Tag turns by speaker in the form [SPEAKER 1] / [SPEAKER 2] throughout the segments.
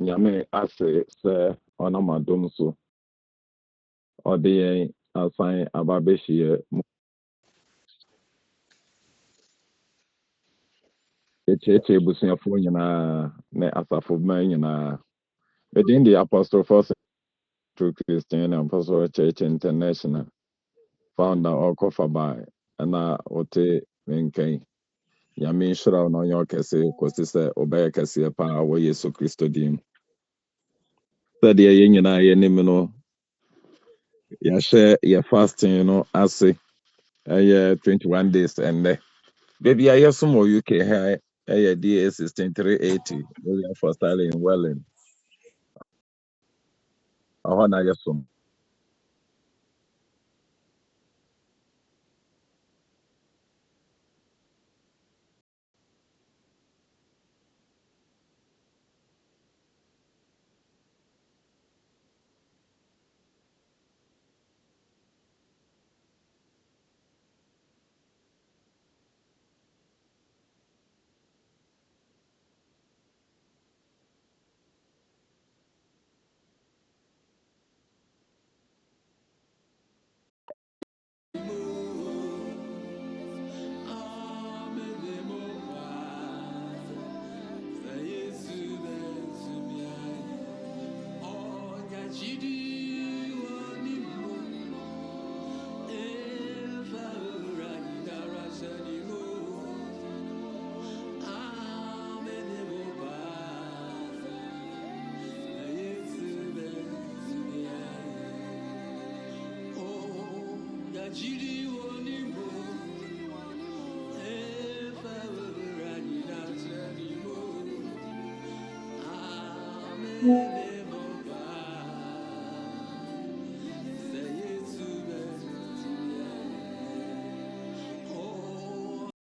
[SPEAKER 1] Nyame ase sɛ ɔnam adom so ɔde yɛn asan aba bɛhyia mu. Ekyirikyi ebusuafoɔ nyinaa ne asafo mmaa nyinaa. Medin de Apostle Foster True Christian Apostle Church International founder ɔkɔfa by ɛna ɔte menkan. Nyame nhyira wo na ɔnyɛ ɔkɛse kɔsi sɛ ɔbɛyɛ kɛseɛ paa wɔ Yesu Kristo dim. Sɛdeɛ yɛn nyinaa yɛnim no, yɛahyɛ yɛ fasting no ase ɛyɛ 21 days ɛnnɛ. Baby a yɛsom wɔ UK ha ɛyɛ DA 16380 William Foster in Welling. Ɔhɔ na yɛsom.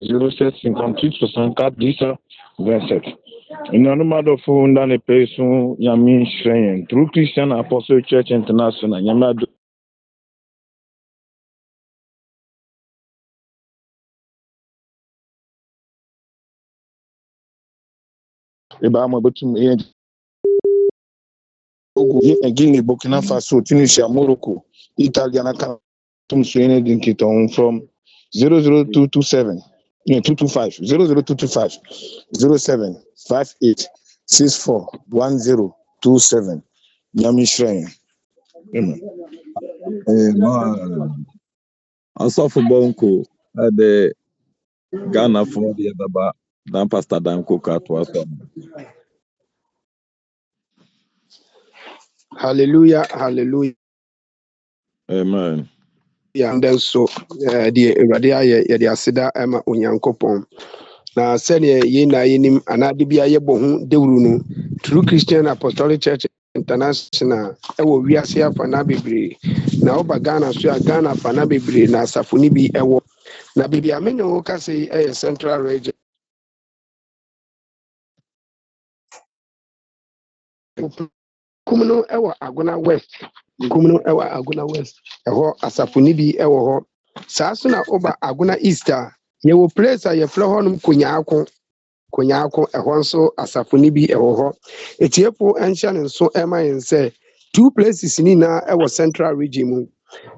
[SPEAKER 2] Zero-7 58 64 10 27. Inanumado funda ne peso Yami Shreyen True Christian Apostle Church International Yamado. Ibama Butum Guinea, Burkina Faso, Tunisia, Morocco, Italy, and Tum from 00227 225 00225 07 58 64 1027. Yami Shreyen. Amen.
[SPEAKER 1] Amen. Asafo Bonko ɛde Ghanafoɔ deɛ bɛba na Pastor Danko katoa so.
[SPEAKER 3] Hallelujah, hallelujah.
[SPEAKER 1] Amen.
[SPEAKER 3] And then so the Radia Yasida Emma Unyankopon. Na sɛnea yɛn na yɛnim anaade bi a yɛbɔ ho dawuru no True Christian Apostolic Church International ɛwɔ wiase afana bebree na ɔba Ghana so a Ghana afana bebree na asafo ni bi ɛwɔ na baabi a mene wo kase ɛyɛ Central Region kum no ɛwɔ Agona West ɛhɔ asafo ni bi ɛwɔ hɔ saa so na ɔba Agona East a yɛwɔ place a yɛfrɛ hɔ nom Konyaako ɛhɔ nso asafo ni bi ɛwɔ hɔ etiefo ɛnhyɛ ne nso ɛma yɛn sɛ 2 places ni na ɛwɔ Central Region mu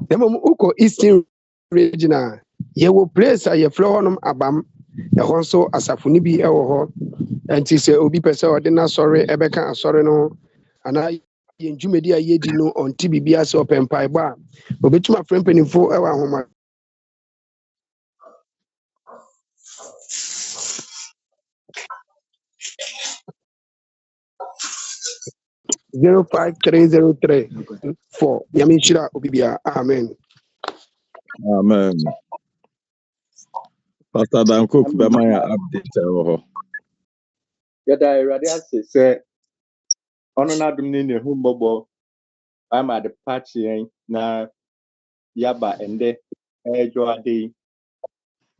[SPEAKER 3] na mmom ukɔ Eastern Region a yɛwɔ place a yɛfrɛ hɔ nom Abam ɛhɔ nso asafo ni bi ɛwɔ hɔ ɛnti sɛ obi pɛ sɛ ɔde n'asɔre ɛbɛka asɔre no anaa yɛn dwumadi a yɛdi no ɔnte biribi ase ɔpɛ mpaebɔ a obɛtumi afrɛ mpanimfo ɛwɔ ahoma 05303 4 Yamishira Obibia. Amen.
[SPEAKER 1] Amen. Pastor Danko Kubamaya update.
[SPEAKER 4] Yada Radia say, Honor Dominion Humbobo, I'm at the patch na Yaba and de Joa Day.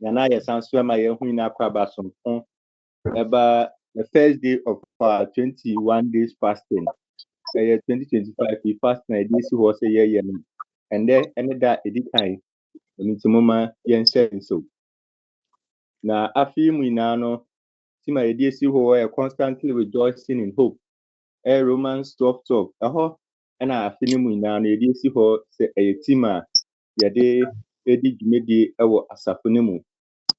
[SPEAKER 4] Yanaya San Swama Yahuna Kwabasum about the first day of 21 days fasting. 2025 we fast na this was a year and then that edit time and it's mama yen so na afi mu ina no tima edisi ho constantly rejoicing in hope Romans 12:12 ɛhɔ ɛna afe no mu nyinaa no yɛde esi hɔ sɛ ɛyɛ team a yɛde edi dwumadie ɛwɔ asafo no mu.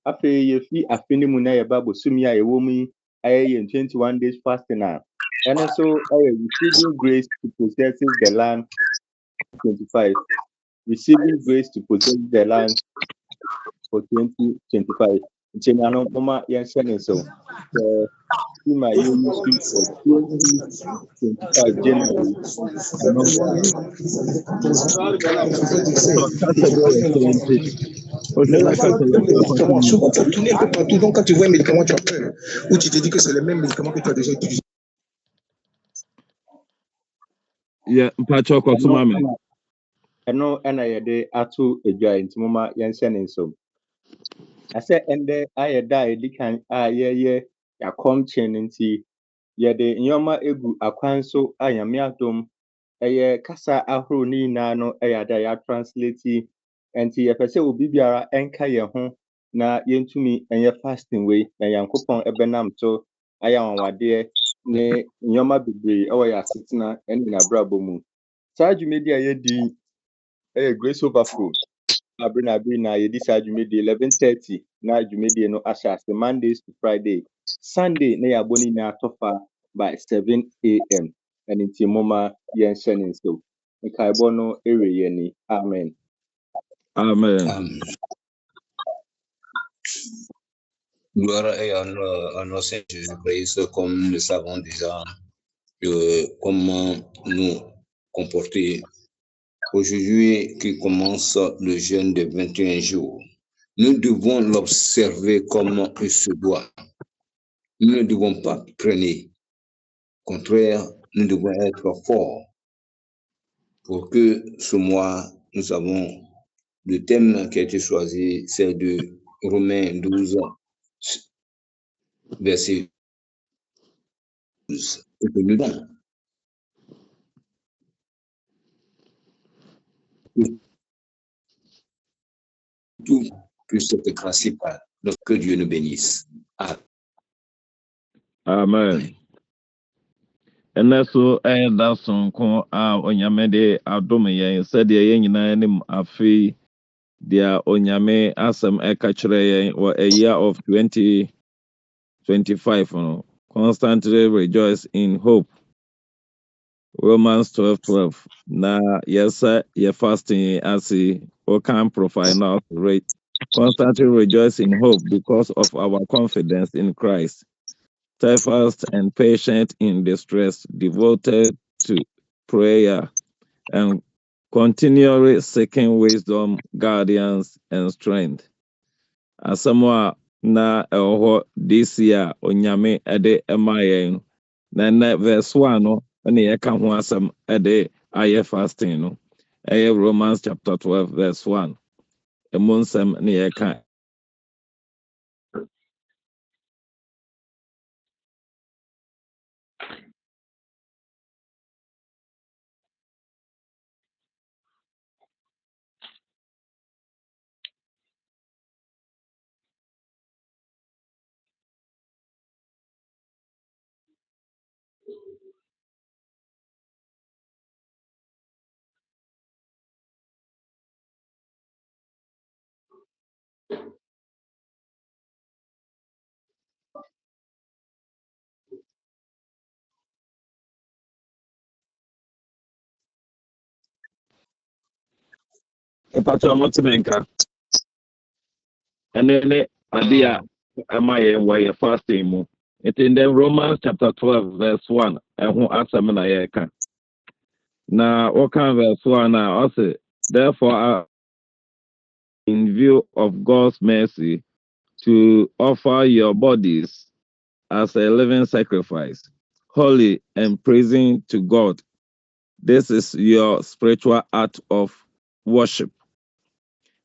[SPEAKER 4] Afei yɛfi afe no mu na yɛba bosom yi a yɛwɔ mu yi ayɛ yɛn 21 days fasting a ɛno nso ɛyɛ receiving grace to possess the land 25. Receiving grace to possess the land for 2025. Nkyɛnano mama yɛnhyɛ ne nso. Team a yɛyi for 2025 January.
[SPEAKER 5] Donc quand tu vois un médicament, tu as peur. Ou tu te dis que c'est le même médicament que tu as déjà utilisé.
[SPEAKER 1] Yeah, Pacho Kosumame.
[SPEAKER 4] Ɛno ɛna yɛde ato edwa nti mama yɛnhyɛ ne nso. Asɛ ɛndɛ ayɛ da a yɛdi kan a yɛyɛ yɛakɔmkyɛn nti yɛde nneɛma egu akwan so a Nyame adom ɛyɛ kasa ahorow ne nyinaa no ɛyɛ ada yɛatranslate nti yɛpɛ sɛ obi biara ɛnka yɛn ho na yɛntumi ɛnyɛ fasting wei na Nyankopɔn ɛbɛnam so ayɛ anwadeɛ ne nneɛma bebree ɛwɔ yɛ asetena ɛne n'abrabɔ mu. Saa dwumadi a yɛdi ɛyɛ Grace Overflow abere na yɛdi saa dwumadi 11:30 na dwumadi no ahyɛ ase Mondays to Friday. Sunday na yɛabɔ ne nyinaa atɔfa by 7 a.m. ɛne nti moma yɛnhyɛ ne nso. Nkaebɔ no ɛwɛ yɛni. Amen.
[SPEAKER 1] Amen.
[SPEAKER 6] Gloire et honneur à notre Seigneur Jésus-Christ, comme nous savons déjà comment nous comporter. Aujourd'hui, qui commence le jeûne de 21 jours, nous devons l'observer comme il se doit. Nous ne devons pas traîner. Au contraire, nous devons être forts pour que ce mois, nous avons le thème qui a été choisi, c'est de Romains 12, verset 12. Et que nous devons tout que cette principale. Donc, que Dieu nous bénisse.
[SPEAKER 1] Amen. Ɛnɛ so ɛyɛ da sonko a Onyame de adom yɛn sɛdeɛ yɛn nyinaa anim afei deɛ Onyame asɛm ɛka kyerɛ yɛn wɔ a year of 2025 no. Constantly rejoice in hope. Romans 12:12. Na yɛsɛ yɛ fasting ase ɔkan profile now rate. Constantly rejoice in hope because of our confidence in Christ. Steadfast and patient in distress, devoted to prayer, and continually seeking wisdom, guidance, and strength. Asamoa na ɛwɔ this year Onyame ɛde ɛma yɛn na verse 1 no ɛna yɛka ho asɛm ɛde ayɛ fasting no ɛyɛ Romans chapter 12 verse 1 ɛmo nsɛm ne yɛka. Mpatsɔ motimenka ɛne ne ade a ɛma yɛn wɔ yɛ fasting mu. It in the Romans chapter 12 verse 1 ɛho asɛm na yɛka. Na wɔka verse 1 a ɔse therefore in view of God's mercy to offer your bodies as a living sacrifice, holy and praising to God. This is your spiritual act of worship.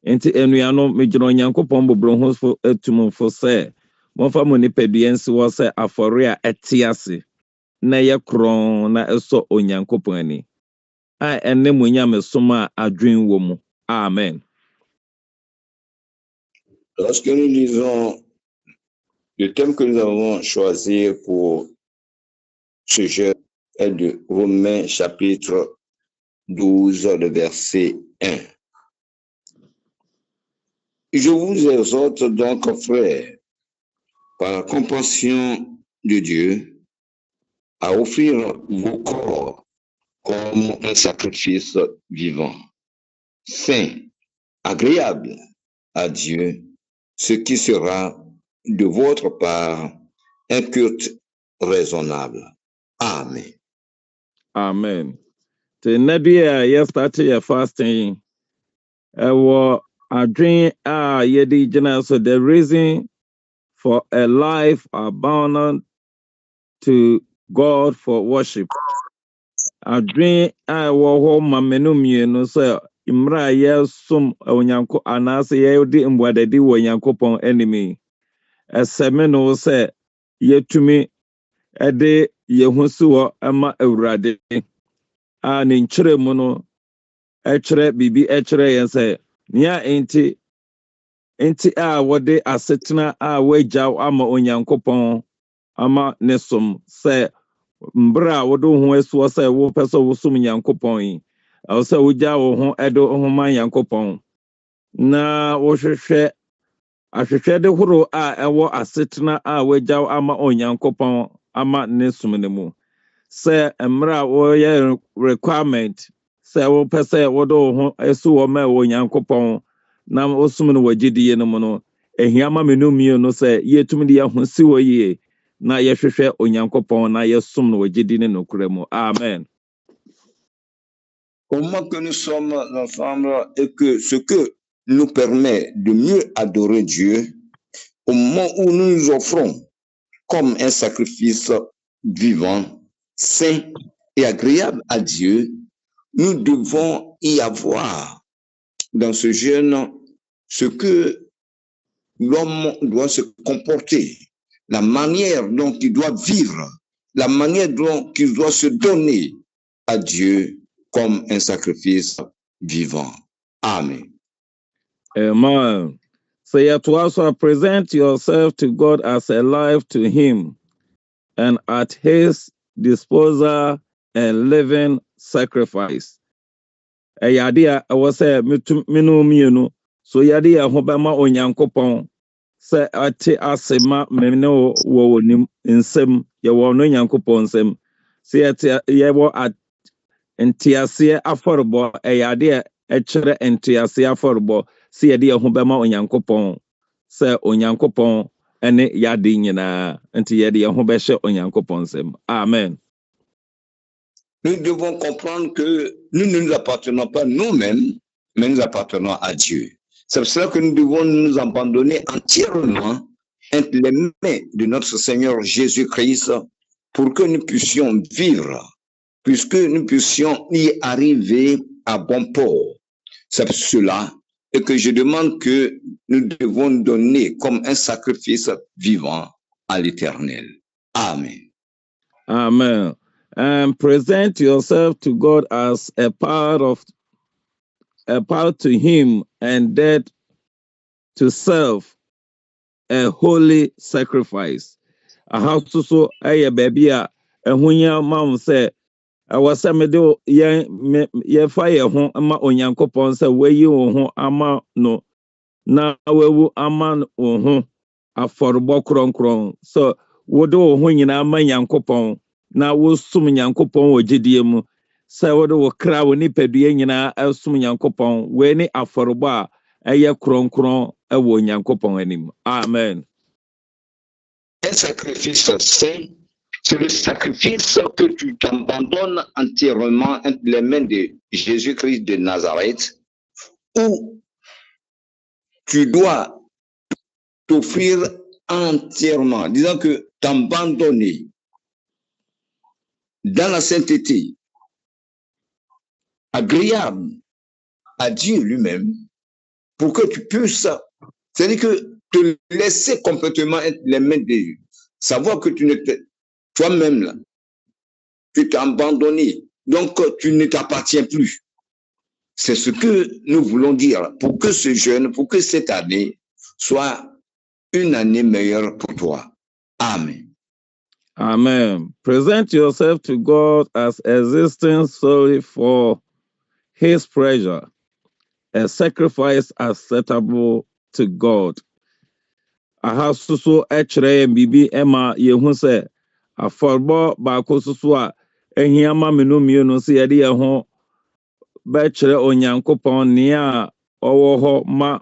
[SPEAKER 1] Nti enuano megyina Onyankopɔn bobro ho fo etumfo sɛ momfa mo nipadua nsi wɔ sɛ afɔre a ɛte ase na yɛ kron na ɛsɔ Onyankopɔn ani a ɛne mo nyamesom a adwen wɔ mu. Amen.
[SPEAKER 6] Lorsque nous lisons le thème que nous avons choisi pour ce jeûne est de Romains chapitre 12, le verset 1. Je vous exhorte donc, frères, par la compassion de Dieu, à offrir vos corps comme un sacrifice vivant, saint, agréable à Dieu, ce qui sera de votre part un culte raisonnable. Amen.
[SPEAKER 1] Amen. Te nadia ya start your fasting. A dream yedi jina, so the reason for a life abandoned to God for worship. A dream wo mamenu mienu so imra ya sum onyanko anase ye di mbwadadi wo Nyankopon enemy. Esemeno se yetumi ede yehusuo ama Awurade. A ne nkyere mu no echere bibi echere yen se nia enti a wode asetena a wagyaw ama Onyankopon ama ne som se mbra wode ho asuo se wo pese wo som Nyankopon yi aw se wogya wo ho edo ho man Nyankopon na wo hwehwe ahwehwe de horo a ewo asetena a wagyaw ama Onyankopon ama ne som ne mu se mbra wo ye requirement se wo pese wode ho asuo ma Onyankopon na osum no wagidie no no ehiama menumie no se yetum de yahosi wo ye na yehwehwe Onyankopon na yesum no wagidi ne nokremu. Amen.
[SPEAKER 6] Comment que nous sommes ensemble et que ce que nous permet de mieux adorer Dieu, au moment où nous nous offrons comme un sacrifice vivant, saint et agréable à Dieu, nous devons y avoir dans ce jeûne ce que l'homme doit se comporter, la manière dont il doit vivre, la manière dont il doit se donner à Dieu comme un sacrifice vivant. Amen.
[SPEAKER 1] Amen. So you have to also present yourself to God as alive to Him and at His disposal and living sacrifice. Yadia was a minumino, so Yadia Hobama Onyankopon, say ate asema meno wo nim nsem ye wo no Nyankopon nsem, say ate ye wo at entiase aforbo yade echere entiase aforbo, say yade Hobama Onyankopon, say Onyankopon ene yade nyina enti yade Hobeshe Onyankopon nsem. Amen.
[SPEAKER 6] Nous devons comprendre que nous ne nous appartenons pas nous-mêmes, mais nous appartenons à Dieu. C'est pour cela que nous devons nous abandonner entièrement entre les mains de notre Seigneur Jésus-Christ pour que nous puissions vivre, puisque nous puissions y arriver à bon port. C'est pour cela que je demande que nous devons donner comme un sacrifice vivant à l'Éternel. Amen.
[SPEAKER 1] Amen. And present yourself to God as a part to Him and dead to self, a holy sacrifice. I have to so a baby a hunya mom say I was a medo ye fire home ama Onyankopon say we yi ho ama no na wewu ama ho aforbo kronkron so wodo ho nyina ama Nyankopon na wo sum Nyankopon wo gidie mu sa wodo wo kra wo nipadua nyina asum Nyankopon we ni aforbo a eye kronkron e wo Nyankopon anim. Amen.
[SPEAKER 6] Un sacrifice saint, c'est le sacrifice que tu t'abandonnes entièrement entre les mains de Jésus-Christ de Nazareth, où tu dois t'offrir entièrement, disant que t'abandonner dans la sainteté, agréable à Dieu lui-même, pour que tu puisses, c'est-à-dire que te laisser complètement être les mains de Dieu, savoir que tu n'étais toi-même là, tu t'es abandonné, donc tu ne t'appartiens plus. C'est ce que nous voulons dire pour que ce jeûne, pour que cette année soit une année meilleure pour toi. Amen.
[SPEAKER 1] Amen. Present yourself to God as existing solely for His pleasure, a sacrifice acceptable to God. Aha soso echere bibi ema yehu se aforbo ba ko soso a ehia ma menu mienu se yede ye ho ba chere onyankopon ne a owo ho ma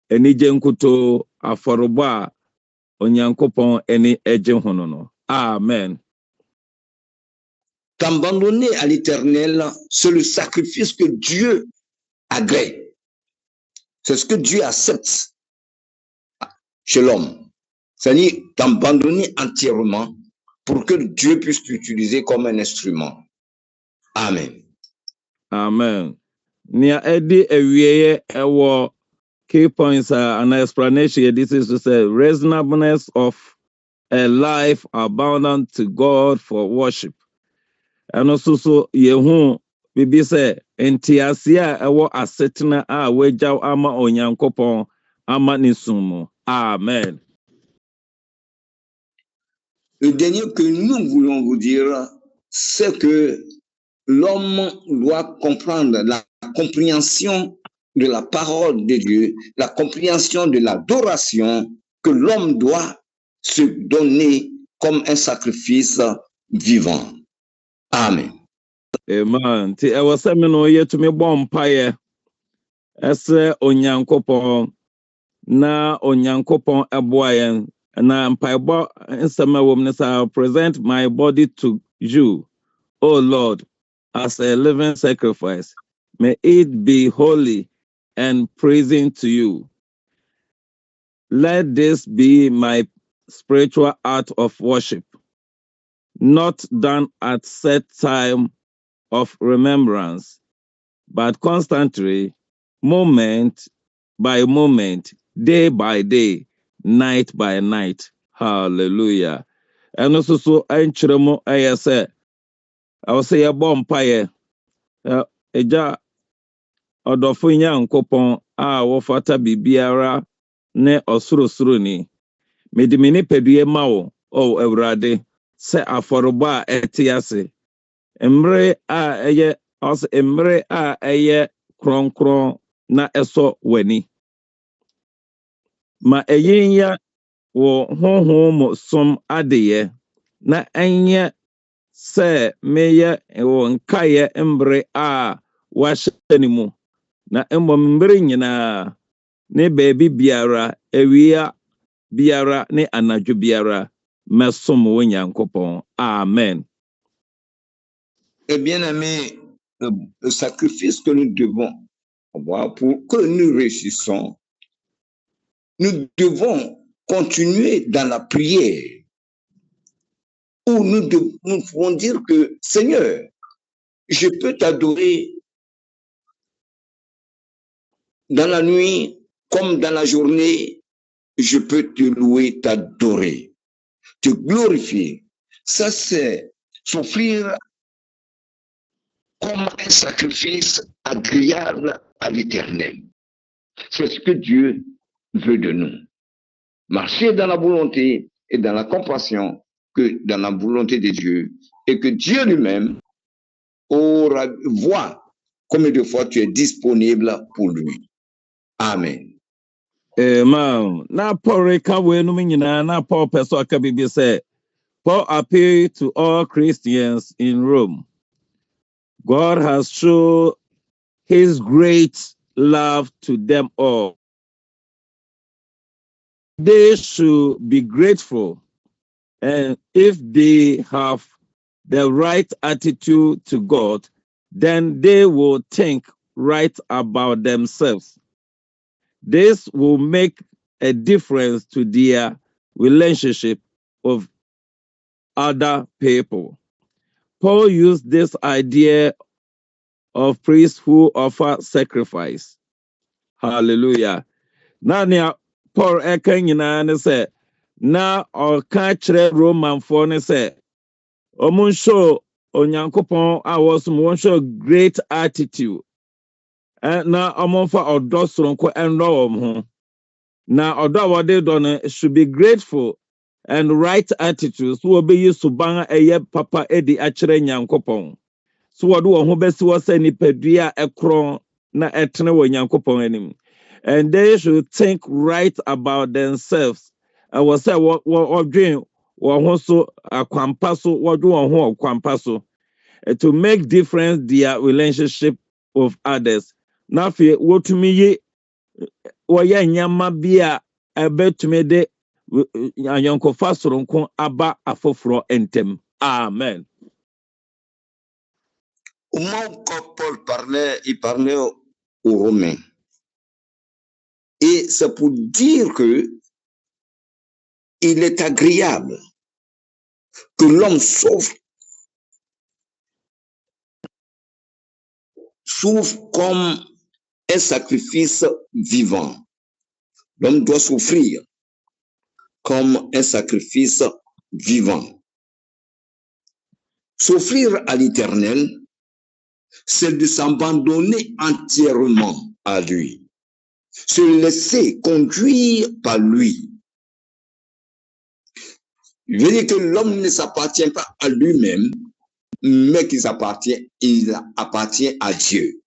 [SPEAKER 1] enije nkuto aforbo a onyankopon eni eje hono no. Amen.
[SPEAKER 6] T'abandonner à l'Éternel, c'est le sacrifice que Dieu agrée. C'est ce que Dieu accepte chez l'homme. C'est-à-dire t'abandonner entièrement pour que Dieu puisse t'utiliser comme un instrument. Amen.
[SPEAKER 1] Amen. Nia edi ewieye ewo key points an explanation. This is to say reasonableness of a life abundant to God for worship. And also so yehu bibi say entiasia ewo asetena a wejaw ama onyankopon ama nisumo. Amen.
[SPEAKER 6] Le dernier que nous voulons vous dire, c'est que l'homme doit comprendre la compréhension de la parole de Dieu, la compréhension de l'adoration que l'homme doit se donner comme un sacrifice vivant. Amen.
[SPEAKER 1] Amen. Ti ewo se me no yetumi bompaye ese onyankopon na onyankopon eboayen na mpaibo nsema wom ne sa present my body to you, O Lord, as a living sacrifice. May it be holy and pleasing to you. Let this be my spiritual act of worship, not done at set time of remembrance, but constantly, moment by moment, day by day, night by night. Hallelujah. And also so enchiremo ayese. I will say a bompaye. Eja odofo nyankopon a wofata bibiara ne osuro ni. Mede me nipadue ma wo o Awurade se aforobo a etiase. Emre a eye os emre a eye kronkron na eso wani. Ma eyinya wo honhom som adeye na enye se meye wo nkaye embre a washanimu na mbombre nyina ne baby biara ewia biara ne anadwo biara mesom wo nyankopon. Amen.
[SPEAKER 6] Et bien aimé, le sacrifice que nous devons avoir pour que nous réussissons, nous devons continuer dans la prière où nous pouvons dire que Seigneur, je peux t'adorer dans la nuit comme dans la journée, je peux te louer, t'adorer, te glorifier. Ça, c'est s'offrir comme un sacrifice agréable à l'Éternel. C'est ce que Dieu veut de nous. Marcher dans la volonté et dans la compassion que dans la volonté de Dieu, et que Dieu lui-même voit combien de fois tu es disponible pour lui. Amen.
[SPEAKER 1] Amen. Na Paul reka wenu nyina na Paul peso aka bibi say Paul appealed to all Christians in Rome. God has shown his great love to them all. They should be grateful, and if they have the right attitude to God, then they will think right about themselves. This will make a difference to their relationship with other people. Paul used this idea of priests who offer sacrifice. Hallelujah. Now, Paul Ekan say, na oka kire Roman for ne say, omun show onyankopon awosum show great attitude. Na omun fa odosronko enro ho. Na odo awade do no should be grateful and right attitude. So be you subanga eye papa edi achire nyankopon. So wadu wo ho besi wo se nipadua ekron na etene wo nyankopon anim. And they should think right about themselves. I was say what dream what so akwampaso what do on akwampaso to make difference their relationship with others. Now fe what to me woyɛ nyama bia ɛbɛtumi de anyɔnkofa soronko aba afoforo ntem. Amen.
[SPEAKER 6] Au moment où Paul parlait, il parlait aux Romains. Et c'est pour dire que il est agréable que l'homme souffre comme un sacrifice vivant. L'homme doit souffrir comme un sacrifice vivant. Souffrir à l'Éternel, c'est de s'abandonner entièrement à lui, se laisser conduire par lui. Je veux dire que l'homme ne s'appartient pas à lui-même, mais qu'il appartient à Dieu.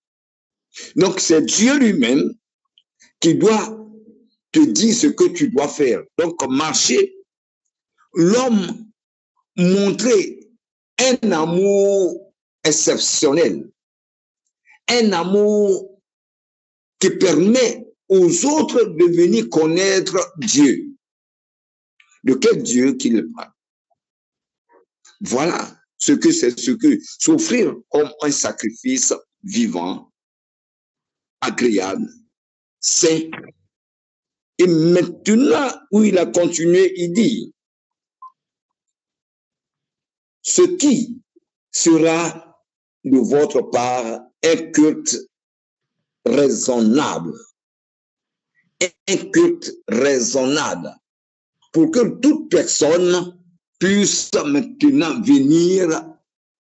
[SPEAKER 6] Donc c'est Dieu lui-même qui doit te dire ce que tu dois faire. Donc marcher, l'homme montrer un amour exceptionnel, un amour qui permet aux autres de venir connaître Dieu. De quel Dieu qu'il parle. Voilà ce que c'est, ce que s'offrir comme un sacrifice vivant, agréable, saint. Et maintenant, où il a continué, il dit, ce qui sera de votre part un culte raisonnable, pour que toute personne puisse maintenant venir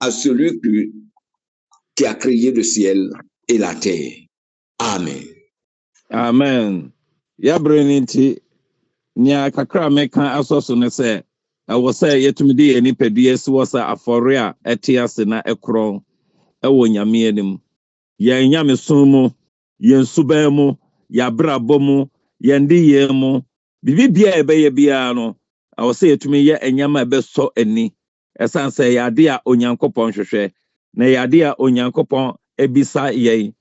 [SPEAKER 6] à celui qui a créé le ciel et la terre. Amen.
[SPEAKER 1] Amen. Ya breninti nya kakra meka asoso ne se wo se yetumi di enipadua si wo sa afore a etiase na ekron ewo nyame anim. Ye nyame son mu, ye nsuba mu, ya brabo mu, ye ndiye mu, bibibia ebeye bia no I say to me, enyama beso eni. Esan say yadia onyankopon hwehwe. Na yadia onyankopon ebisa ye.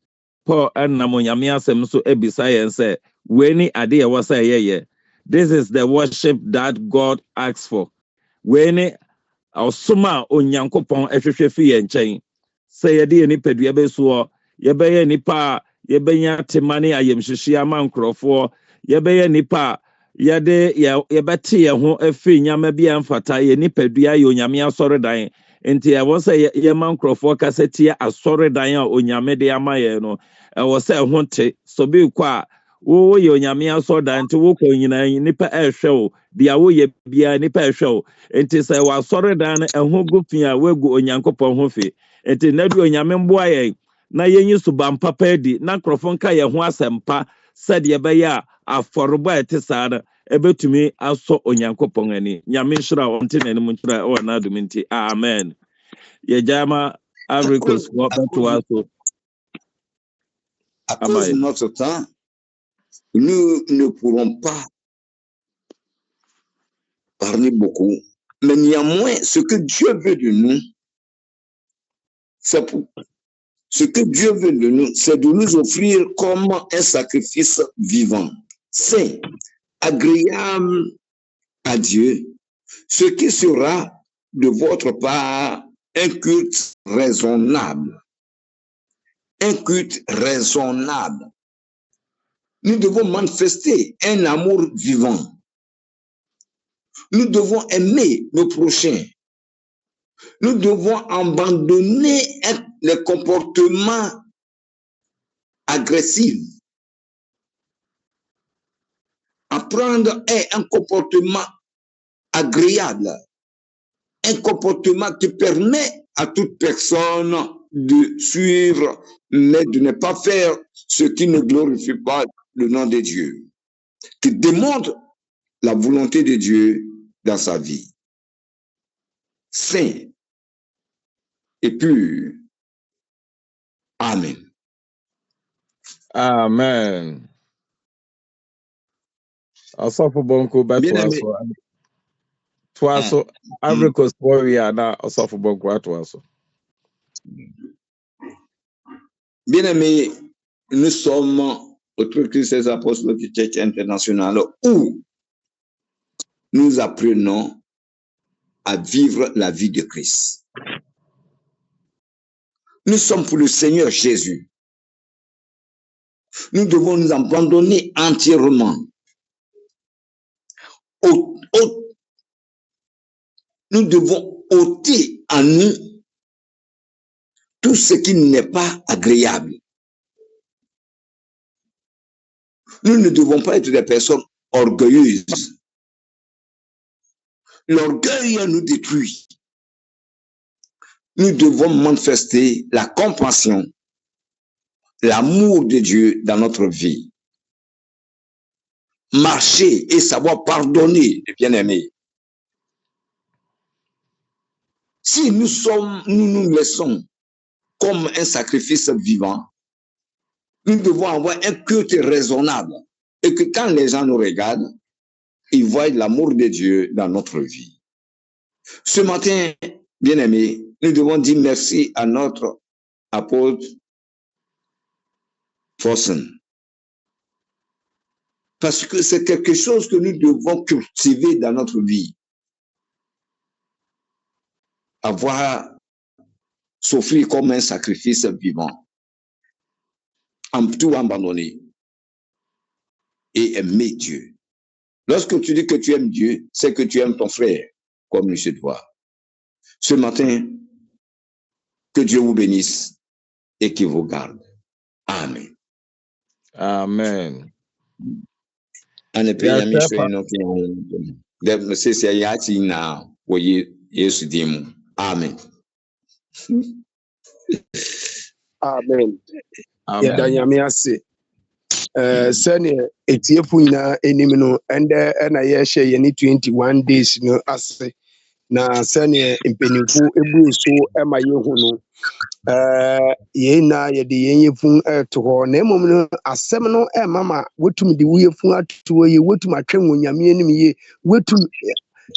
[SPEAKER 1] Paul enam onyame asem so ebisa ye say, weni ade wa say ye. This is the worship that God asks for. Weni osoma onyankopon ehwehwe fi ye nchen. Say yade ni pedua beso, yebeye nipa, yebenya temane ayemhwehwe ama nkrofo, yebeye nipa yade yebete ye ho afi nyama bia mfata ye nipadua ye onyame asoredan enti e won say ye man krofo kasetia asoredan a onyame de amaye no e wo say ho te so be kwa wo ye onyame asoredan enti wo ko nyina nipa ehwe o dia wo ye bia nipa ehwe o enti say wa asoredan e ho gufi a wegu onyankopon ho fi enti nadu onyame mboa ye na yenyi suba mpapa edi na krofo nka ye ho asempa said ye be ya aforoba etisana ebetumi aso onyankopon ani nyame nhira onte nanim nhira o na aduminti amen ye jama agricos aso
[SPEAKER 6] à cause de notre temps nous ne pourrons pas parler beaucoup, mais néanmoins ce que Dieu veut de nous c'est de nous offrir comme un sacrifice vivant, saint, agréable à Dieu, ce qui sera de votre part un culte raisonnable. Un culte raisonnable. Nous devons manifester un amour vivant. Nous devons aimer nos prochains. Nous devons abandonner les comportements agressifs. Apprendre un comportement agréable. Un comportement qui permet à toute personne de suivre, mais de ne pas faire ce qui ne glorifie pas le nom de Dieu, qui démontre la volonté de Dieu dans sa vie, saint et pur. Amen.
[SPEAKER 1] Amen. Asafo Bonko
[SPEAKER 6] Bien-aimé.
[SPEAKER 1] Twaso Africa's warrior na Asafo Bonko atwaso.
[SPEAKER 6] Bien-aimé, nous sommes au Christ des Apôtres de Church International où nous apprenons à vivre la vie de Christ. Nous sommes pour le Seigneur Jésus. Nous devons nous abandonner entièrement. Nous devons ôter en nous tout ce qui n'est pas agréable. Nous ne devons pas être des personnes orgueilleuses. L'orgueil nous détruit. Nous devons manifester la compassion, l'amour de Dieu dans notre vie. Marcher et savoir pardonner, les bien-aimés. Si nous nous laissons comme un sacrifice vivant, nous devons avoir un culte raisonnable et que quand les gens nous regardent, ils voient l'amour de Dieu dans notre vie. Ce matin, bien-aimés, nous devons dire merci à notre apôtre Fossen. Parce que c'est quelque chose que nous devons cultiver dans notre vie. Avoir s'offrir comme un sacrifice vivant. Tout abandonner. Et aimer Dieu. Lorsque tu dis que tu aimes Dieu, c'est que tu aimes ton frère, comme il se doit. Ce matin, que Dieu vous bénisse et qu'il vous garde. Amen.
[SPEAKER 1] Amen.
[SPEAKER 6] Ane pe yami shwe no ki de se se ya ti na wo Yesu dimu. Amen.
[SPEAKER 3] Amen. Yɛda Nyame ase. Sɛnea etiefo nyinaa anim no ɛna yɛhyɛ yɛne 21 days no ase. Na sɛnea mpanimfo ebu so ɛma yɛhu no yɛn na yɛde yɛn yɛfun ɛto hɔ na mmom no asɛm no ɛma ma wotum de wo yɛfun ato hɔ yie wotum atwɛ wɔn Nyame anim yie wotum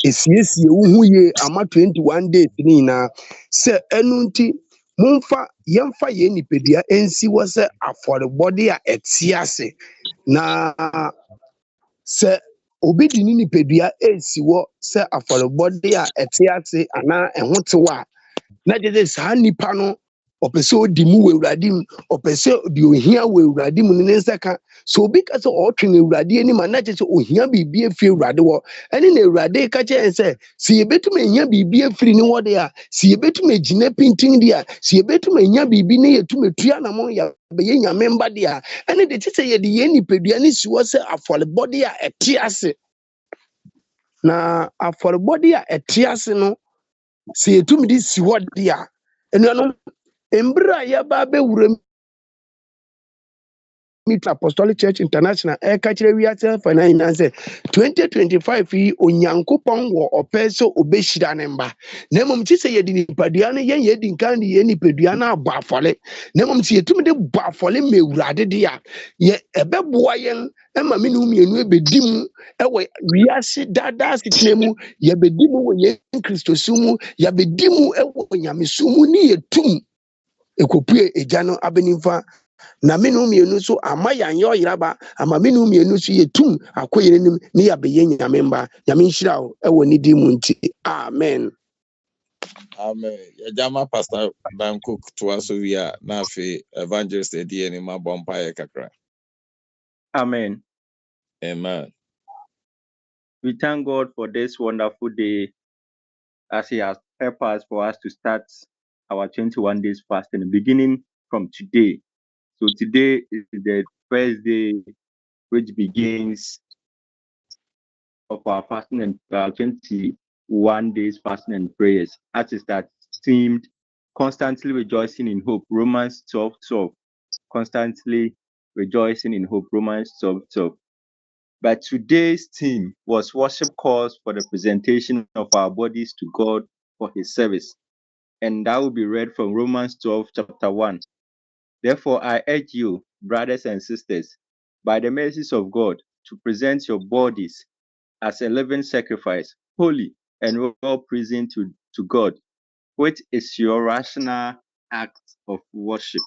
[SPEAKER 3] esiesie wo ho yie ama 21 days ni nyinaa sɛ ɛnu nti yɛmfa yɛn nipadua nsi wɔ sɛ afɔrebɔde a ɛte ase na sɛ obi di ne nipadua esi wɔ sɛ afɔrebɔde a ɛte ase anaa ɛho tewa na gye sɛ saa nipa no ɔpɛ sɛ odi mu wɔ Awurade mu ɔpɛ sɛ ɔdi ohia wɔ Awurade mu ne nsa ka sɛ obi ka sɛ ɔtwe Awurade anim a na gye sɛ ohia biribi efiri Awurade wɔ ɛne na Awurade ka kyerɛ sɛ sɛ yɛbɛtum anya biribi efiri ne wɔ de a sɛ yɛbɛtum agyina pintin de a sɛ yɛbɛtum anya biribi ne yɛtum atua namɔ yɛbɛyɛ Nyame mba de a ɛne de te sɛ yɛde yɛn nipadua ne si hɔ sɛ afɔrebɔde a ɛte ase na afɔrebɔde a ɛte ase no sɛ yɛtum de si hɔ de a ɛnuanom mbere a yɛba bɛwura meet Apostolic Church International ɛka kyerɛ wiase fa na nyinaa sɛ 2025 yi Onyankopɔn wɔ ɔpɛ sɛ obɛhyira ne mba na mmom te sɛ yɛde nipadua no yɛdi nkan de yɛn nipadua no abɔ afɔle na mmom sɛ yɛtum de bɔ afɔle ma Awurade de a ɛbɛboa yɛn ɛma me ne wo mmienu ɛbɛdi mu ɛwɔ wiase daadaa setena mu yɛbɛdi mu wɔ yɛn Kristosu mu yɛbɛdi mu ɛwɔ Nyamesu mu ne yɛtum ekopue egya no abenimfa na me no mienu so ama yanyɛ ɔyeraba ama me no mienu so yɛtum akɔyere nim ne yɛabɛyɛ Nyame mba Nyame nhyira wo ɛwɔ ne din mu nti amen.
[SPEAKER 1] Amen. Yajama Pastor Dan Cook to us via Nafi Evangelist Edieni Mabompa Kakra.
[SPEAKER 4] Amen.
[SPEAKER 1] Amen.
[SPEAKER 4] We thank God for this wonderful day as He has helped us for us to start our 21 days fasting, beginning from today. So today is the first day which begins of our fasting and 21 days fasting and prayers. As is that themed, constantly rejoicing in hope, Romans 12:12. Constantly rejoicing in hope, Romans 12:12. But today's theme was worship calls for the presentation of our bodies to God for his service. And that will be read from Romans 12, chapter 1. Therefore, I urge you, brothers and sisters, by the mercies of God, to present your bodies as a living sacrifice, holy and well-pleasing to God, which is your rational act of worship.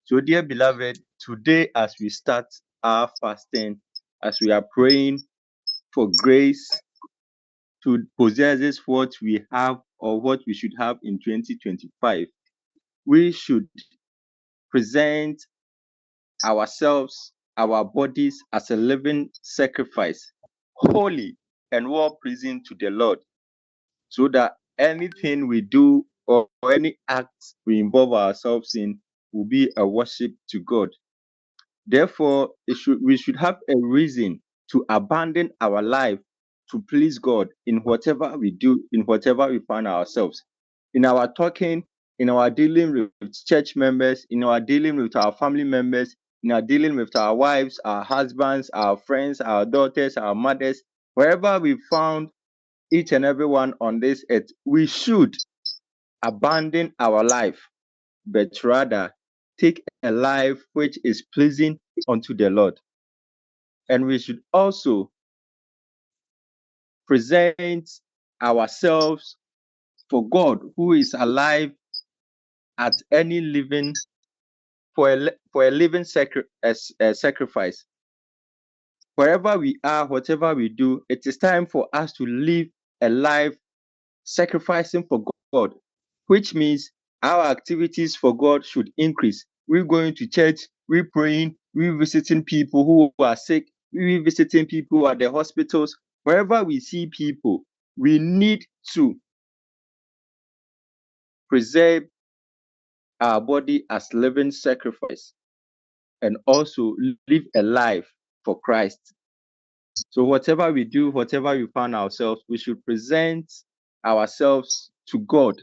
[SPEAKER 4] So, dear beloved, today as we start our fasting, as we are praying for grace to possess what we have or what we should have in 2025, we should present ourselves, our bodies as a living sacrifice, holy and well-pleasing to the Lord, so that anything we do or any acts we involve ourselves in will be a worship to God. Therefore, we should have a reason to abandon our life to please God in whatever we do, in whatever we find ourselves, in our talking, in our dealing with church members, in our dealing with our family members, in our dealing with our wives, our husbands, our friends, our daughters, our mothers, wherever we found each and every one on this earth, we should abandon our life, but rather take a life which is pleasing unto the Lord. And we should also present ourselves for God, who is alive at any living, for a living sacrifice. Wherever we are, whatever we do, it is time for us to live a life sacrificing for God, which means our activities for God should increase. We're going to church, we're praying, we're visiting people who are sick, we're visiting people at the hospitals. Wherever we see people, we need to preserve our body as living sacrifice and also live a life for Christ. So whatever we do, whatever we find ourselves, we should present ourselves to God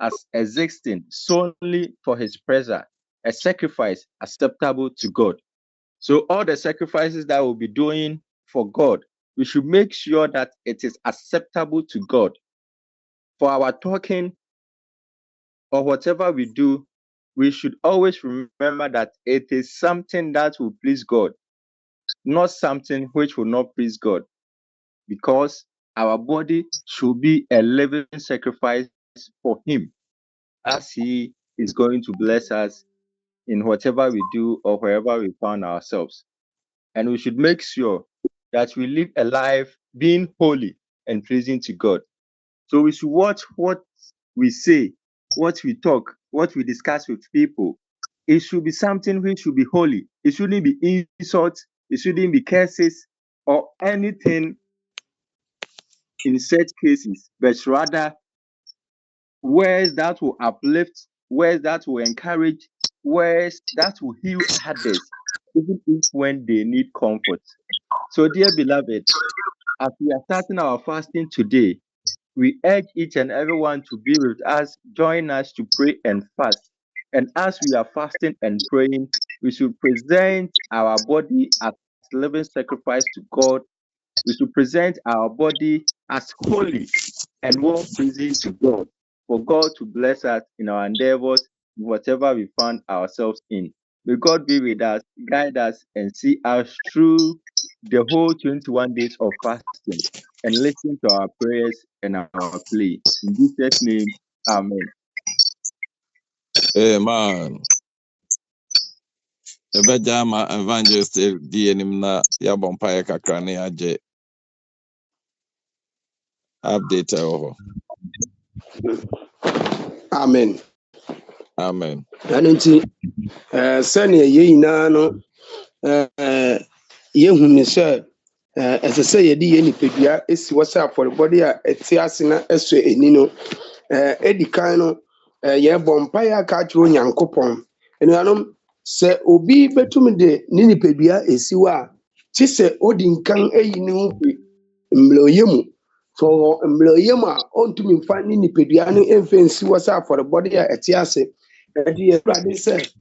[SPEAKER 4] as existing solely for his presence, a sacrifice acceptable to God. So all the sacrifices that we'll be doing for God, we should make sure that it is acceptable to God. For our talking or whatever we do, we should always remember that it is something that will please God, not something which will not please God, because our body should be a living sacrifice for him, as he is going to bless us in whatever we do or wherever we find ourselves. And we should make sure that we live a life being holy and pleasing to God. So we should watch what we say, what we talk, what we discuss with people. It should be something which should be holy. It shouldn't be insults, it shouldn't be curses or anything in such cases, but rather words that will uplift, words that will encourage, words that will heal others, even if when they need comfort. So, dear beloved, as we are starting our fasting today, we urge each and everyone to be with us, join us to pray and fast. And as we are fasting and praying, we should present our body as living sacrifice to God. We should present our body as holy and well-pleasing to God, for God to bless us in our endeavors, whatever we find ourselves in. May God be with us, guide us, and see us through the whole 21 days of fasting and listen to our prayers and our plea. In Jesus' name, amen.
[SPEAKER 1] Amen. Ebejama evangelist di enim na yabɔ mpaeɛ kakra ne agye update ɛwɔ hɔ.
[SPEAKER 3] Amen.
[SPEAKER 1] Amen.
[SPEAKER 3] Ɛno nti sɛnea yɛn nyinaa no yɛhu ne sɛ ɛsɛ sɛ yɛde yɛn nipadua esi hɔ sɛ afɔrebɔde a ɛte ase na ɛsɔ ani no edi kan no yɛbɔ mpaeɛ aka akyerɛ Onyankopɔn. Ɛnuanom, sɛ obi bɛtumi de ne nipadua esi hɔ a kye sɛ odi nkan eyi ne ho fi mmerɛyɛ mu. So mmerɛyɛ mu a ɔntumi mfa ne nipadua no mfa nsi hɔ sɛ afɔrebɔde a ɛte ase. Ɛde Awurade sɛ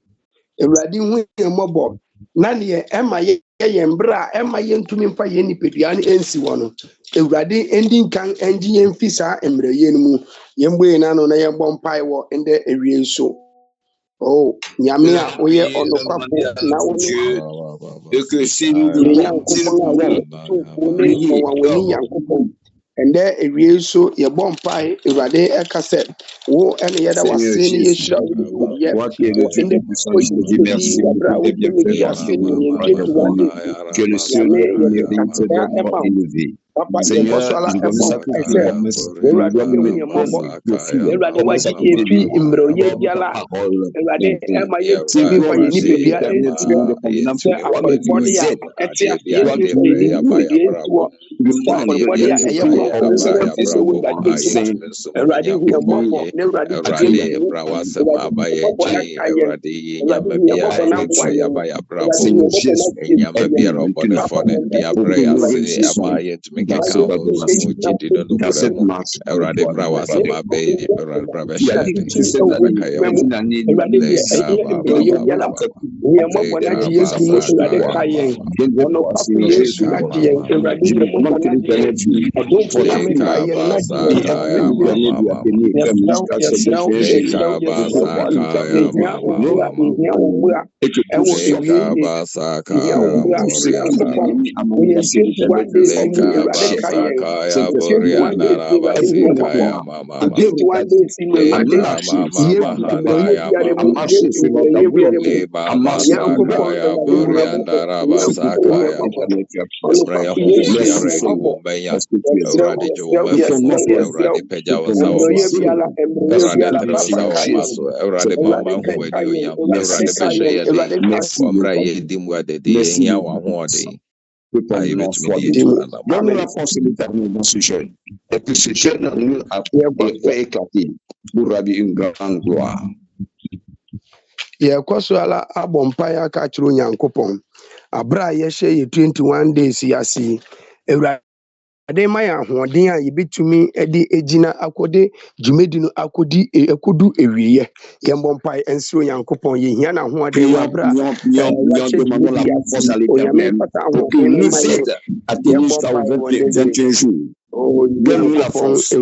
[SPEAKER 3] Awurade hu yɛn mmɔbɔ na neɛ ɛma yembra ema yentumi mfa ye nipadua ne ensi wo no ewurade ending kan enji yemfi saa emre ye no mu yemboe na no na yembo mpai wo ende ewie nso oh nyame a oye onokwafo na wo
[SPEAKER 6] et que si nous
[SPEAKER 3] yankopon ende ewie nso yebɔ mpai ewurade ekase wo ene yeda wase ne yeshira ye ende ko yi merci
[SPEAKER 6] que le Seigneur mérite d'être élevé. Seigneur, je veux sacrifier la messe. Je dois me mettre Donne la force éternelle dans ce jeune. Et que ce jeune nous a fait éclater pour ravir une grande gloire.
[SPEAKER 3] Yekoso ala abompa ya ka chiro nyankopon abra ye hye 21 days yasi ewurade ma ya hoden a yebetumi edi ejina akode dwumedi no akodi ekodu ewiye yembompa ensiro nyankopon ye hia na hoden wa abra
[SPEAKER 6] demandons la force à l'éternel pour qu'il nous aide à tenir jusqu'à 21 jours. Donne-nous la force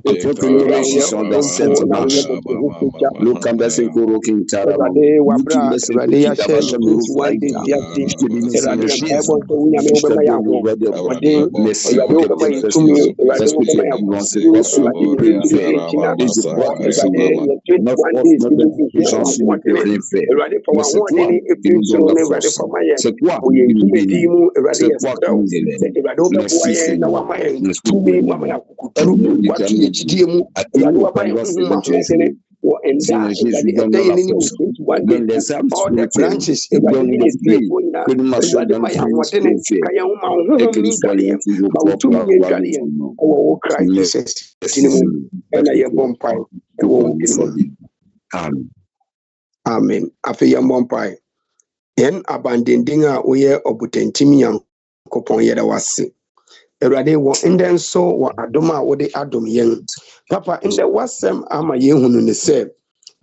[SPEAKER 6] afin que nous réussissions dans cette marche. Le Kamba Senkoro Kintara, nous qui laissons le petit Tabachem Roufaïta. Je te bénis, Seigneur Jésus. Je te bénis, merci pour tes biens précieux. Parce que tu es vivant, c'est pas ce que tu peux faire. Et je crois que Seigneur, notre force, notre puissance ne peut rien faire. Mais c'est toi qui nous donnes la force. C'est toi qui nous bénis. C'est toi qui nous élèves. Merci Seigneur. Merci. Seigneur Jésus, donne la force, donne les âmes spirituelles, donne les filles, que nous marchions dans le chemin spirituel, et que nous soyons toujours propres à voir ton nom. Amen.
[SPEAKER 3] Amen. Afe yambompai. Yen abandendinga oye obutentimi yankopon yeda wase. Erade wo nden so wo adoma wo de adom yen papa inde wasem ama yehunu ne se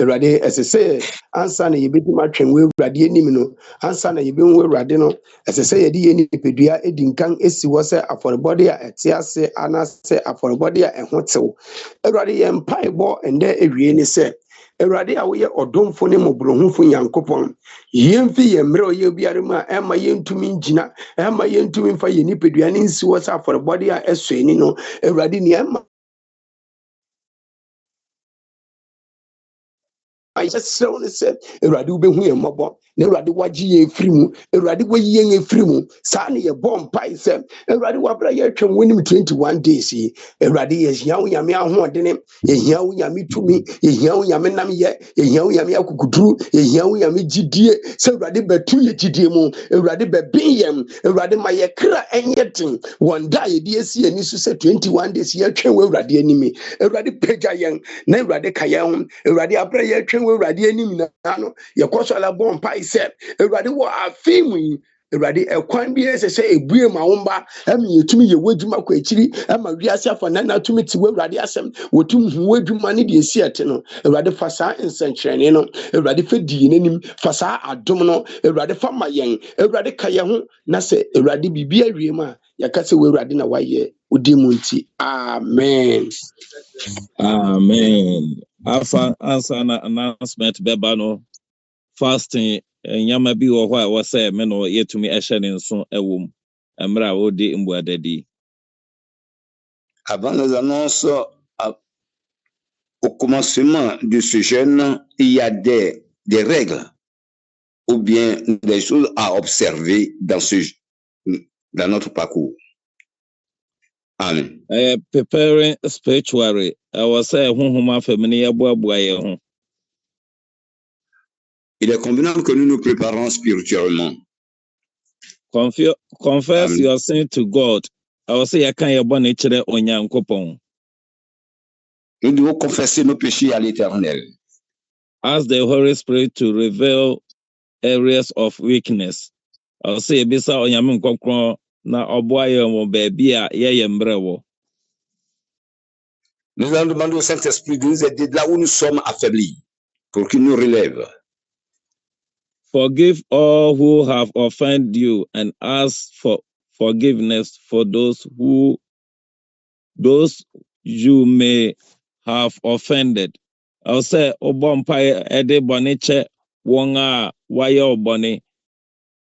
[SPEAKER 3] erade esese ansa na yebedi matwen we erade anim no ansa na yebenwu erade no esese yedi yeni pedua edinkan esi wo se aforebode a etiase anase aforebode a ehotew erade ye mpaebo ende ewie ni se erade a wo ye odomfo ne mobrohunfo yankopon yemfi yemre oye biare ma ema yentumi ngina ema yentumi mfa ye nipedua ne nsi wo sa for body a esoeni no erade ni ema ayesrew ne se erade ubehu ye mobo ne erade waji ye efrimu erade wayi ye efrimu sa ne ye bom pai se erade wabra ye twem wonim 21 days yi erade ye hiawo nyame ahoɔdene ye hiawo nyame tumi ye hiawo nyame nam ye hiawo nyame akukuduru ye hiawo nyame gidie se erade betu ye gidie mu erade bebin yem erade ma ye kra enyetin wonda ye die si ani so se 21 days ye twem wo erade animi erade pega yen na erade kayen erade abra ye twem wo erade anim na no ye koso la bom pai se erade wo afimu Awurade ekwan bi sɛ ebue ma wo mba ɛma yɛtumi yɛ w'adwuma kɔ akyiri ɛma wiase afa na tumi te w'Awurade asɛm wɔtumi hu w'adwuma ne deɛ esi ɛte no Awurade fa saa nsɛnkyerɛnne no Awurade fa di yɛn anim fa saa adom no Awurade fa ma yɛn Awurade ka yɛn ho na sɛ Awurade biribi awie mu a yɛka sɛ w'Awurade na wayɛ wodi mu nti amen.
[SPEAKER 1] Amen. Afa answer na announcement beba no fasting nyama bi wo ho a wo say me no yetumi ehye ne nso ewom emra wo di mbuadadi.
[SPEAKER 6] Avant les annonces, au commencement de ce jeûne, il y a des règles ou bien des choses à observer dans notre parcours. Amen.
[SPEAKER 1] Preparing spiritually. I was saying,
[SPEAKER 6] il est convenable que nous nous préparons spirituellement.
[SPEAKER 1] Confess
[SPEAKER 6] Amen.
[SPEAKER 1] your sin to God. I was saying,
[SPEAKER 6] Nous devons confesser nos péchés à l'Éternel.
[SPEAKER 1] Ask the Holy Spirit to reveal areas of weakness. I was saying, Bisa onyame nkokron na oboaye mo baby a ye mbrɛ.
[SPEAKER 6] Nous allons demander au Saint-Esprit de nous aider là où nous sommes affaiblis, pour qu'il nous relève.
[SPEAKER 1] Forgive all who have offended you and ask for forgiveness for those you may have offended. I'll say, Obompire Ede Boniche Wonga Wayo Boni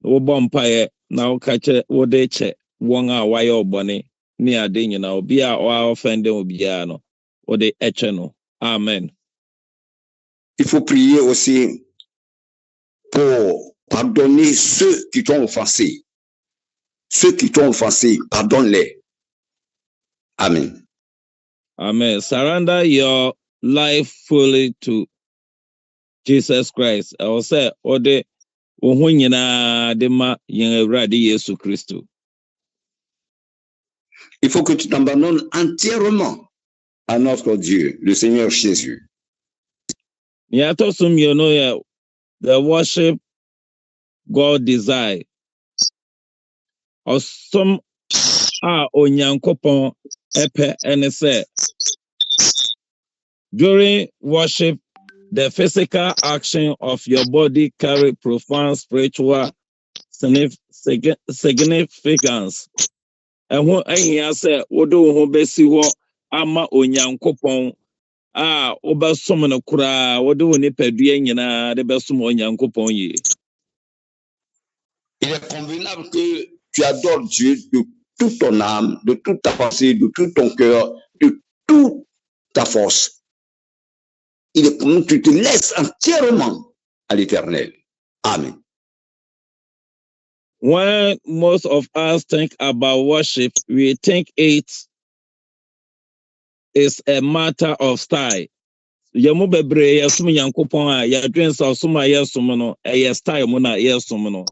[SPEAKER 1] Obompire now catch Wodeche Wonga Wayo Boni near Dina Bia or offending Obiano or the Echeno. Amen.
[SPEAKER 6] Il faut prier aussi pour pardonner ceux qui t'ont offensé. Ceux qui t'ont offensé, pardonne-les. Amen.
[SPEAKER 1] Amen. Surrender your life fully to Jesus Christ. I will say, Ode Ohunyina Dema Yengradi Yesu Christo.
[SPEAKER 6] Il faut que tu t'abandonnes entièrement à notre Dieu, le Seigneur Jésus.
[SPEAKER 1] Yatosum you know the worship God desire. Or some onyankopon epe and say during worship the physical action of your body carry profound spiritual significance. And when I say wodo ho besi ho ama onyankopon obasom no kura wodo ni padua nyina de besom onyankopon yi.
[SPEAKER 6] Il est convenable que tu adores Dieu de toute ton âme, de toute ta pensée, de tout ton cœur, de toute ta force. Il est convenable que tu te laisses entièrement à l'Éternel. Amen.
[SPEAKER 1] When most of us think about worship, we think it is a matter of style. Yamu bebre yasum yankopon a yadwen sa suma yasum no e style mo na yasum no.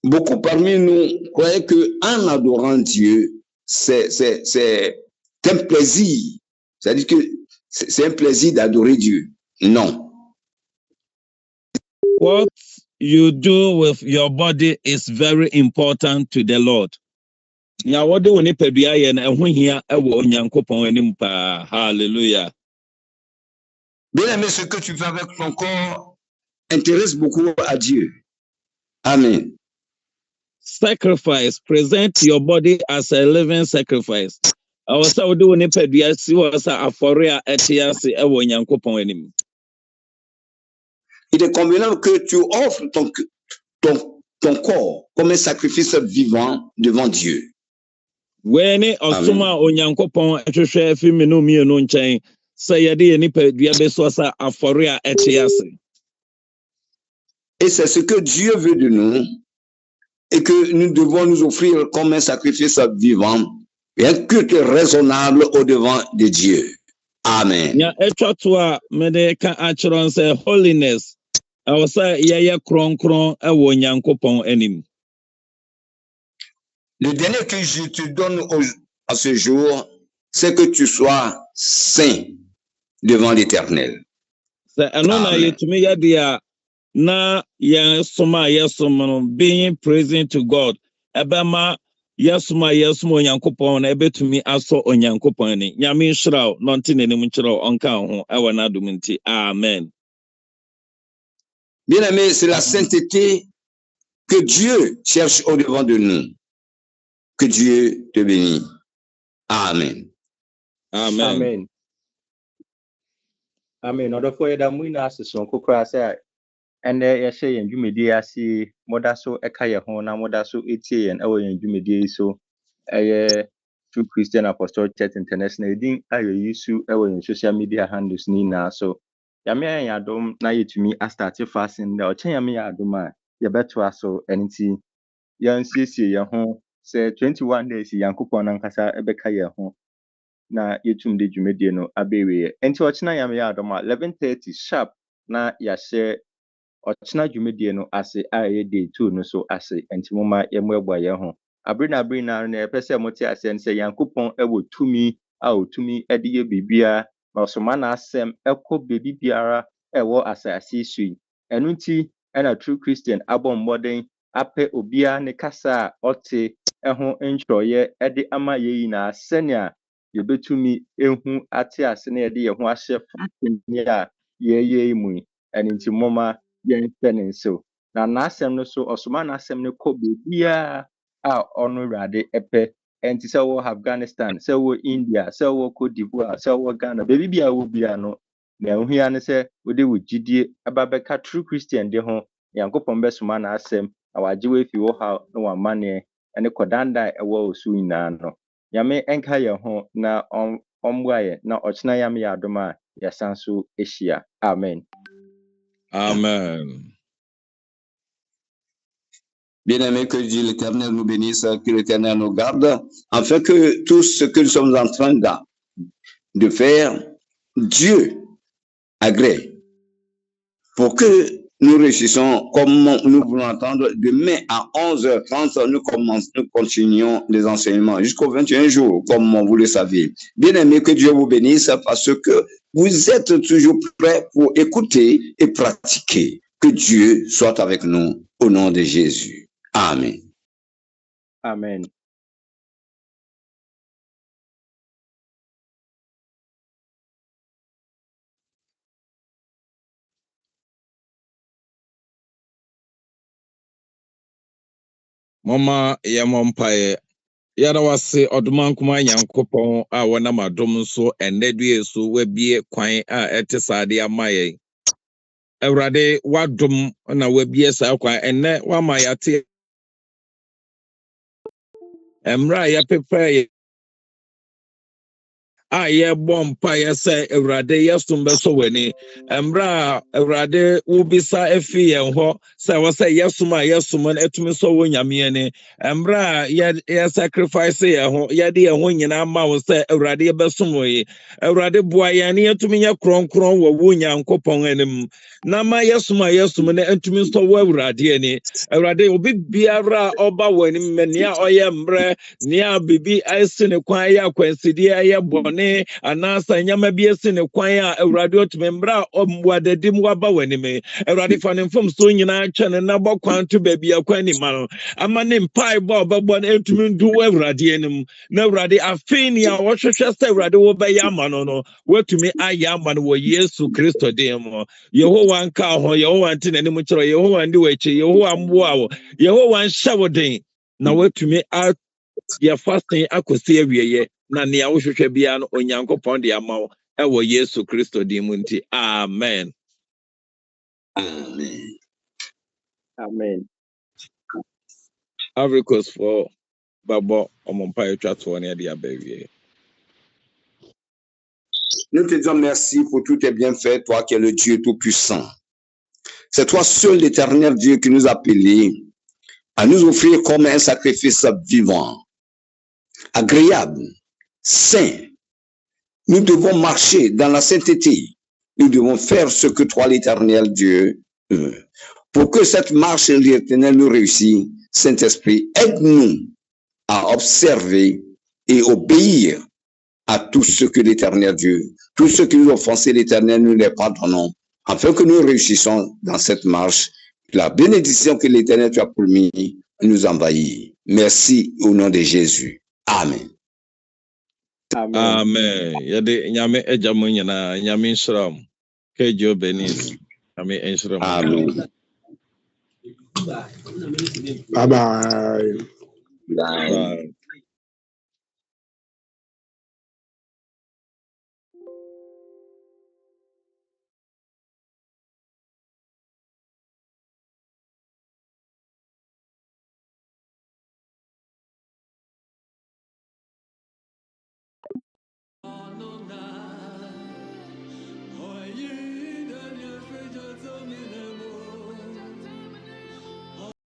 [SPEAKER 6] Beaucoup parmi nous croyaient qu'en adorant Dieu, c'est un plaisir. C'est-à-dire que c'est un plaisir d'adorer Dieu. Non.
[SPEAKER 1] What you do with your body is very important to the Lord. Nya wode woni padua ye na eho hia ewo onyankopon anim pa. Hallelujah.
[SPEAKER 6] Bien-aimé, ce que tu fais avec ton corps intéresse beaucoup à Dieu. Amen.
[SPEAKER 1] Sacrifice, present your body as a living sacrifice. I was wode woni padua si was afore a etiase ewo onyankopon anim.
[SPEAKER 6] Il est convenable que tu offres ton corps comme un sacrifice vivant devant Dieu.
[SPEAKER 1] When osuma onyankopon ehwehwe afimi no mienu nchen say yede ye nipa dua beso sa afore a etiase.
[SPEAKER 6] Et c'est ce que Dieu veut de nous et que nous devons nous offrir comme un sacrifice vivant et un culte raisonnable au devant de Dieu. Amen.
[SPEAKER 1] Nya etwato a mede ka achiron say holiness awsa yeye kronkron ewo onyankopon anim.
[SPEAKER 6] Le dernier que je te donne à ce jour, c'est que tu sois saint devant l'Éternel.
[SPEAKER 1] Say anona yetumi yade a
[SPEAKER 7] na yesoma no being praising to God ebema yesoma onyankopon na ebetumi aso onyankopon ni nyame nhyiraw no nte nenim nkyiraw onka ho ewa na adom nti amen.
[SPEAKER 6] Bien-aimé, c'est la sainteté que Dieu cherche au-devant de nous. Que Dieu te bénisse. Amen.
[SPEAKER 7] Amen.
[SPEAKER 4] Amen. Amen. Odofo yeda mu ina asison kokora say ene ye hye yen dwumedi ase moda so eka ye ho na moda so etie yen ewo yen dwumedi so True Christian Apostolic Church International edin ayo yisu ewo yen social media handles ni na so yame yan adom na yetumi astart fasting da ochen yame ya adom a ye beto aso enti yan siesie ye ho say 21 days yankopon nankasa ebeka ye ho na yetum de dwumedi no abewe enti ochena yame ya adom a 11:30 sharp na ya share ochena dwumedi no ase aye day 2 no so ase enti moma yemwebwa ye ho abri na na pese mote ase nse yankopon ewo tumi a otumi ede ye bibia na osoma na asem ekọ bebi biara ewo asase sui enu nti na True Christian abom modern ape obia ne kasa ote eho nchroye ede ama ye na senia ye betumi ehu ate ase na ede ye ho ahye fatini a ye mu enu nti moma yen so na asem no so osoma na asem ne kọ bebia a onu rade epe enti se wo Afghanistan se wo India se wo Cote d'Ivoire se wo Ghana bebi bia wo bia no na ohia ne se wo de wogidie ababeka True Christian de ho yankopon besoma na asem na wajewe fi wo ha no wa mane ene kodanda ewo osu ina no yame enka ye ho na omwaye na ochina yame ya adoma ya sanso eshia amen.
[SPEAKER 7] Amen.
[SPEAKER 6] Bien-aimés, que Dieu l'Éternel nous bénisse, que l'Éternel nous garde, afin que tout ce que nous sommes en train de faire, Dieu agrée. Pour que nous réussissons, comme nous voulons entendre, demain à 11h30, nous continuons les enseignements jusqu'au 21 jours, comme vous le savez. Bien-aimés, que Dieu vous bénisse parce que vous êtes toujours prêts pour écouter et pratiquer. Que Dieu soit avec nous au nom de Jésus. Amen.
[SPEAKER 4] Amen.
[SPEAKER 7] Mama yamompae yara wase oduma nkuma yankopon a wona madom so enedue so wabie kwan a ete sade amaye Ewrade wadom na wabie sa kwan enne wama yate emra ya pepe ye bompa ya se Ewrade yesum beso weni emra Ewrade ubisa efi yenho se wase yesum na etumi so wo nyame ne emra ya sacrifice yenho ya de yenho nyina ma wo se Ewrade besum yi Ewrade boa ya ne etumi nya kronkron wo wo nyankopon anim na ma yesum na etumi so wo Ewrade ani Ewrade obi biara oba wani menia oye mbre nia bibi aisine kwan ya kwansidi aye bone anasa nyama bi asine kwan a Ewrade otumi mbra omwadedim waba wani me Ewrade fanemfom so nyina chane na bokwan to baby akwan ni ma ama ne mpai bo obabo na etumi ndu Ewrade anim na Ewrade afeni a wohwehwe se Ewrade wo ba ya ma no watumi aya ma no wo Yesu Kristo dem Yehowa nka ho Yehowa ntine ne mu kyero Yehowa ndi wachi Yehowa mboa wo Yehowa nhyawodin na watumi a ya fasting akosi awieye na ne awohwehwe bia no onyankopon de amawo ewo Yesu Kristo dem nti amen.
[SPEAKER 6] Amen.
[SPEAKER 4] Amen.
[SPEAKER 7] Africos for babo omompa etwato ne de abawie.
[SPEAKER 6] Nous te disons merci pour tous tes bienfaits, toi qui es le Dieu tout-puissant. C'est toi seul, l'Éternel Dieu, qui nous a appelés à nous offrir comme un sacrifice vivant, agréable, saint. Nous devons marcher dans la sainteté. Nous devons faire ce que toi, l'Éternel Dieu, veut. Pour que cette marche, l'Éternel, nous réussisse, Saint-Esprit, aide-nous à observer et obéir à tout ce que l'Éternel Dieu, tout ce qui nous offensait, l'Éternel, nous les pardonnons. afin que nous réussissions dans cette marche. La bénédiction que l'Éternel t'a promis nous envahit. Merci au nom de Jésus. Amen.
[SPEAKER 7] Amen. Yade nyame agya mo nyinaa nyame nhyira mo. Kejo Benis. Nyame nhyira mo.
[SPEAKER 6] Amen.
[SPEAKER 3] Bye bye.
[SPEAKER 6] Bye.
[SPEAKER 7] Bye.